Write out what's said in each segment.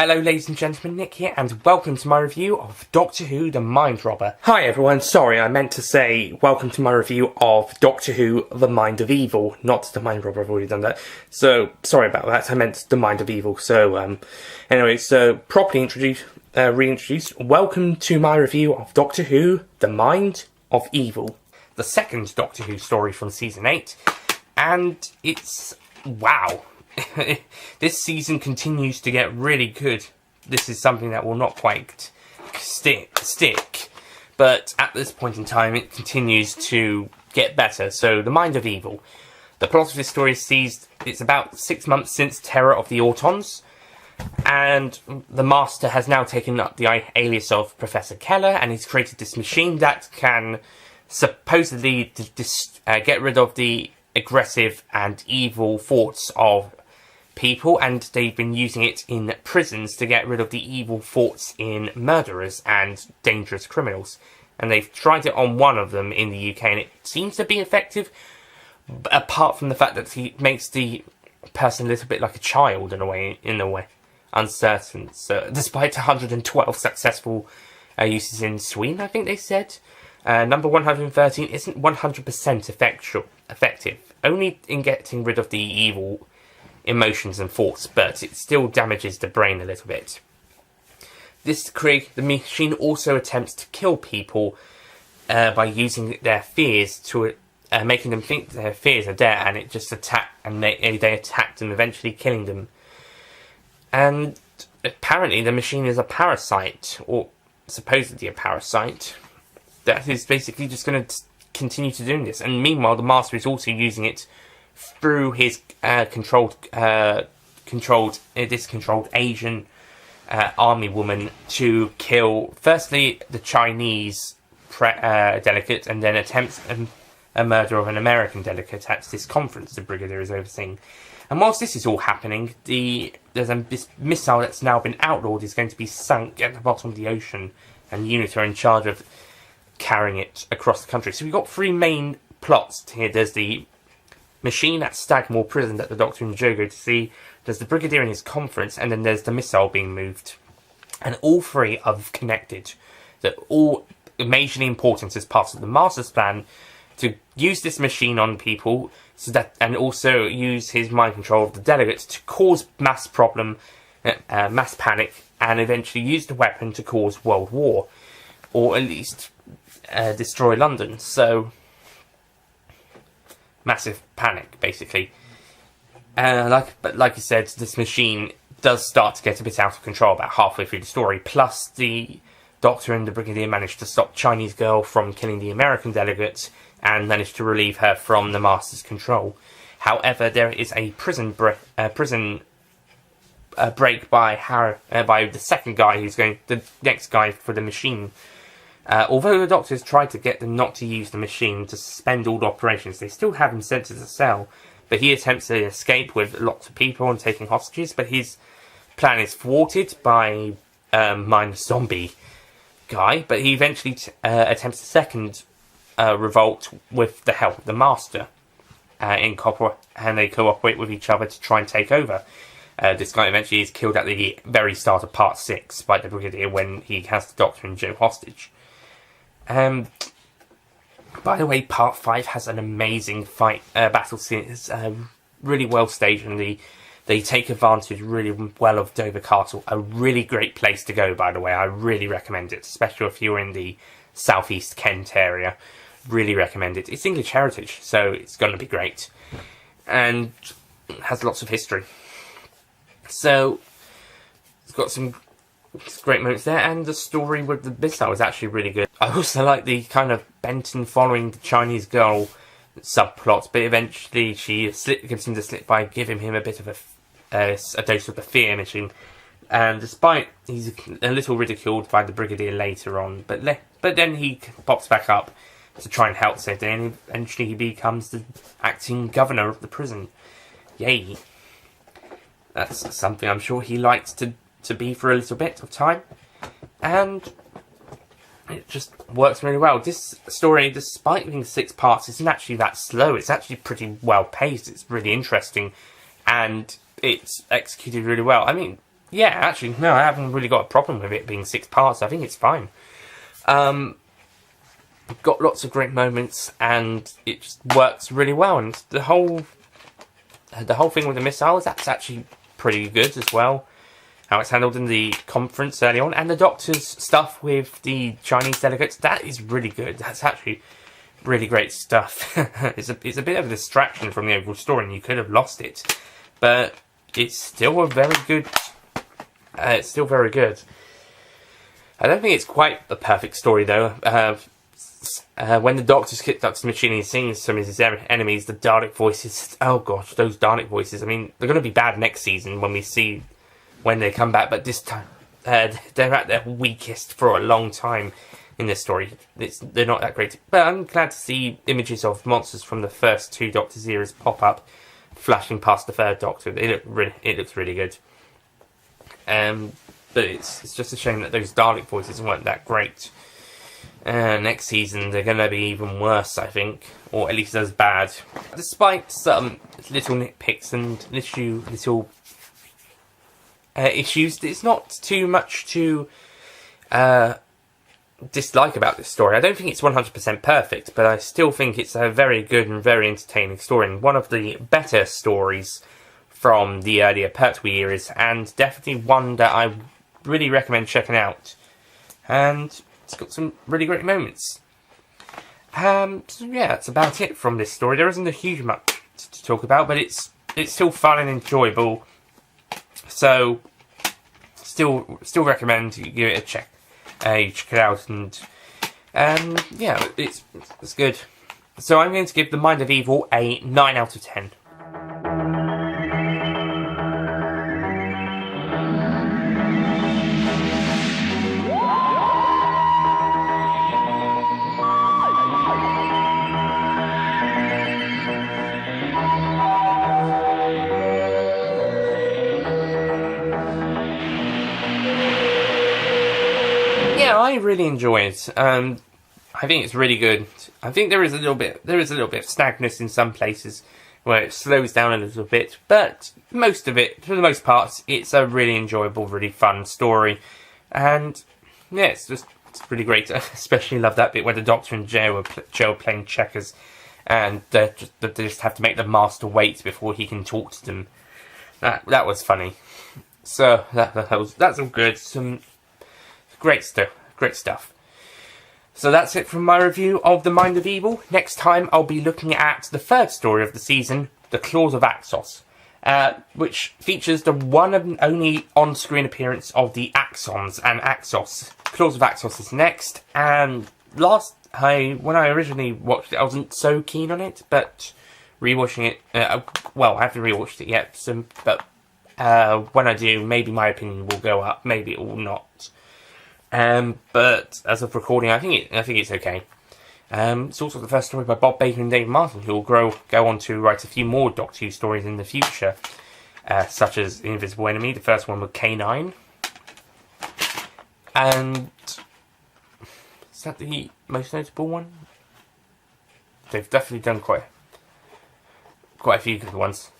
Hello ladies and gentlemen, Nick here, and welcome to my review of Doctor Who The Mind Robber. Hi everyone, sorry, I meant to say welcome to my review of Doctor Who The Mind of Evil, not The Mind Robber. I've already done that. So, sorry about that, I meant The Mind of Evil. So, anyway, so properly reintroduced, welcome to my review of Doctor Who The Mind of Evil, the second Doctor Who story from Season 8, and it's... wow. This season continues to get really good. This is something that will not quite stick, but at this point in time it continues to get better. So, The Mind of Evil. The plot of this story sees it's about 6 months since Terror of the Autons, and the Master has now taken up the alias of Professor Keller, and he's created this machine that can supposedly get rid of the aggressive and evil thoughts of people, and they've been using it in prisons to get rid of the evil thoughts in murderers and dangerous criminals. And they've tried it on one of them in the UK, and it seems to be effective, apart from the fact that he makes the person a little bit like a child in a way, uncertain. So, despite 112 successful uses in Sweden, I think they said, number 113 isn't 100% effective, only in getting rid of the evil emotions and thoughts, but it still damages the brain a little bit. The machine also attempts to kill people by using their fears to making them think their fears are there, and it just they attack them, eventually killing them. And apparently the machine is a parasite, or supposedly a parasite, that is basically just going to continue to do this. And meanwhile, the Master is also using it through his controlled Asian army woman to kill, firstly, the Chinese delegate, and then attempts a murder of an American delegate at this conference the Brigadier is overseeing. And whilst this is all happening, this missile that's now been outlawed is going to be sunk at the bottom of the ocean, and UNIT are in charge of carrying it across the country. So we've got three main plots here. There's the machine at Stagmore Prison that the Doctor and Jo go to see, there's the Brigadier in his conference, and then there's the missile being moved. And all three are connected. They're all majorly important as part of the Master's plan to use this machine on people, and also use his mind control of the delegates to cause mass panic, and eventually use the weapon to cause world war, or at least destroy London. So, massive panic, basically. Like I said, this machine does start to get a bit out of control about halfway through the story. Plus, the Doctor and the Brigadier managed to stop Chinese girl from killing the American delegate, and managed to relieve her from the Master's control. However, there is a prison break by the second guy, who's the next guy for the machine. Although the Doctors tried to get them not to use the machine, to suspend all operations, they still have him sent to the cell. But he attempts to escape with lots of people and taking hostages, but his plan is thwarted by Mind Zombie guy. But he eventually attempts a second revolt with the help of the Master, and they cooperate with each other to try and take over. This guy eventually is killed at the very start of Part 6 by the Brigadier when he has the Doctor and Jo hostage. By the way, Part 5 has an amazing battle scene. It's really well staged, and they take advantage really well of Dover Castle. A really great place to go, by the way. I really recommend it, especially if you're in the southeast Kent area. Really recommend it. It's English heritage, so it's going to be great. And has lots of history. So, it's got some great moments there, and the story with the missile is actually really good. I also like the kind of Benton following the Chinese girl subplot, but eventually she gives him the slip by giving him a bit of a dose of the fear machine. And despite he's a little ridiculed by the Brigadier later on, but then he pops back up to try and help save the day, and eventually he becomes the acting governor of the prison. Yay. That's something I'm sure he likes to be for a little bit of time. And it just works really well. This story, despite being 6 parts, isn't actually that slow. It's actually pretty well paced. It's really interesting. And it's executed really well. I mean, Yeah, actually, no, I haven't really got a problem with it being 6 parts. I think it's fine. Got lots of great moments, and it just works really well. And the whole thing with the missiles, that's actually pretty good as well. How it's handled in the conference early on, and the Doctor's stuff with the Chinese delegates, that is really good. That's actually really great stuff. It's a bit of a distraction from the overall story, and you could have lost it, but it's still a very good. It's still very good. I don't think it's quite the perfect story though. When the Doctor's kicked up to the machine and he's seeing some of his enemies, the Dalek voices. Oh gosh, those Dalek voices. I mean, they're going to be bad next season when they come back, but this time they're at their weakest for a long time in this story. They're not that great. But I'm glad to see images of monsters from the first 2 Doctor's eras pop up, flashing past the 3rd Doctor. It looks really good. But it's just a shame that those Dalek voices weren't that great. Next season they're going to be even worse, I think, or at least as bad. Despite some little nitpicks and little issues, it's not too much to dislike about this story. I don't think it's 100% perfect, but I still think it's a very good and very entertaining story, and one of the better stories from the earlier Pertwee eras, and definitely one that I really recommend checking out. And it's got some really great moments. So yeah, that's about it from this story. There isn't a huge amount to talk about, but it's still fun and enjoyable. So still recommend you give it a check. You check it out, and yeah, it's good. So I'm going to give The Mind of Evil a 9 out of 10. Yeah, I really enjoy it. I think it's really good. I think there is a little bit of stagness in some places where it slows down a little bit, but most of it, for the most part, it's a really enjoyable, really fun story. And yeah, it's really great. I especially love that bit where the Doctor and Joe are playing checkers, and they just have to make the Master wait before he can talk to them. That was funny. So that's all good. Some great stuff. So that's it from my review of The Mind of Evil. Next time I'll be looking at the 3rd story of the season, The Claws of Axos, which features the one and only on-screen appearance of the Axons and Axos. Claws of Axos is next, and when I originally watched it, I wasn't so keen on it, but rewatching it, well, I haven't rewatched it yet, but when I do, maybe my opinion will go up, maybe it will not. But as of recording, I think it's okay. It's also the first story by Bob Baker and Dave Martin, who will go on to write a few more Doctor Who stories in the future, such as Invisible Enemy, the first one with K9. And is that the most notable one? They've definitely done quite a few good ones.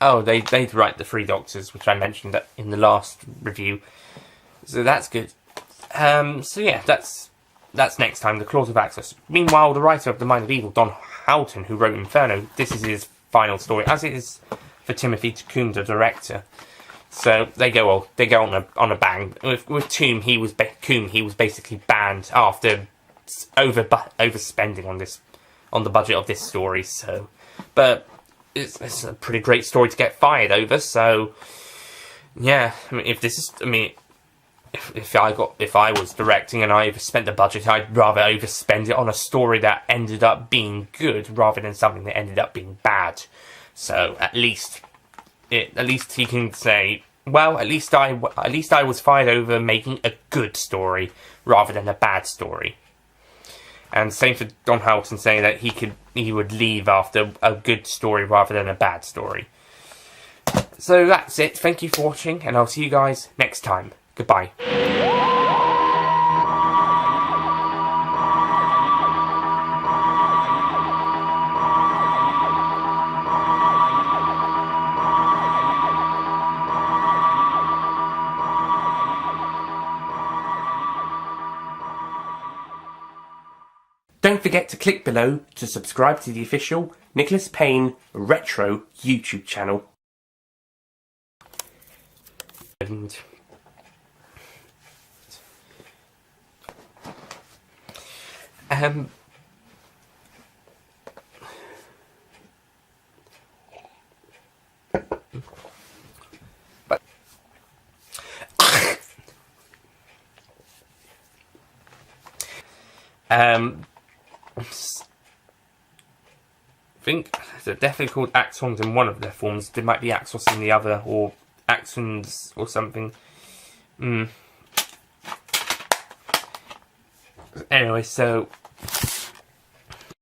Oh, they'd write the 3 Doctors, which I mentioned in the last review. So that's good. So yeah, that's next time, The Claws of Axos. Meanwhile, the writer of The Mind of Evil, Don Houghton, who wrote Inferno, this is his final story, as it is for Timothy Tacune, the director. So they go on a bang. With Tomb, he was basically banned after overspending on the budget of this story. So, but it's a pretty great story to get fired over. So yeah, I mean, if I was directing and I overspent the budget, I'd rather overspend it on a story that ended up being good rather than something that ended up being bad. So at least he can say, well, at least I was fired over making a good story rather than a bad story. And same for Don Houghton saying that he would leave after a good story rather than a bad story. So that's it. Thank you for watching, and I'll see you guys next time. Goodbye. Don't forget to click below to subscribe to the official Nicholas Payne Retro YouTube channel. And I think they're definitely called axons in one of their forms. There might be axos in the other, or axons or something. Anyway, so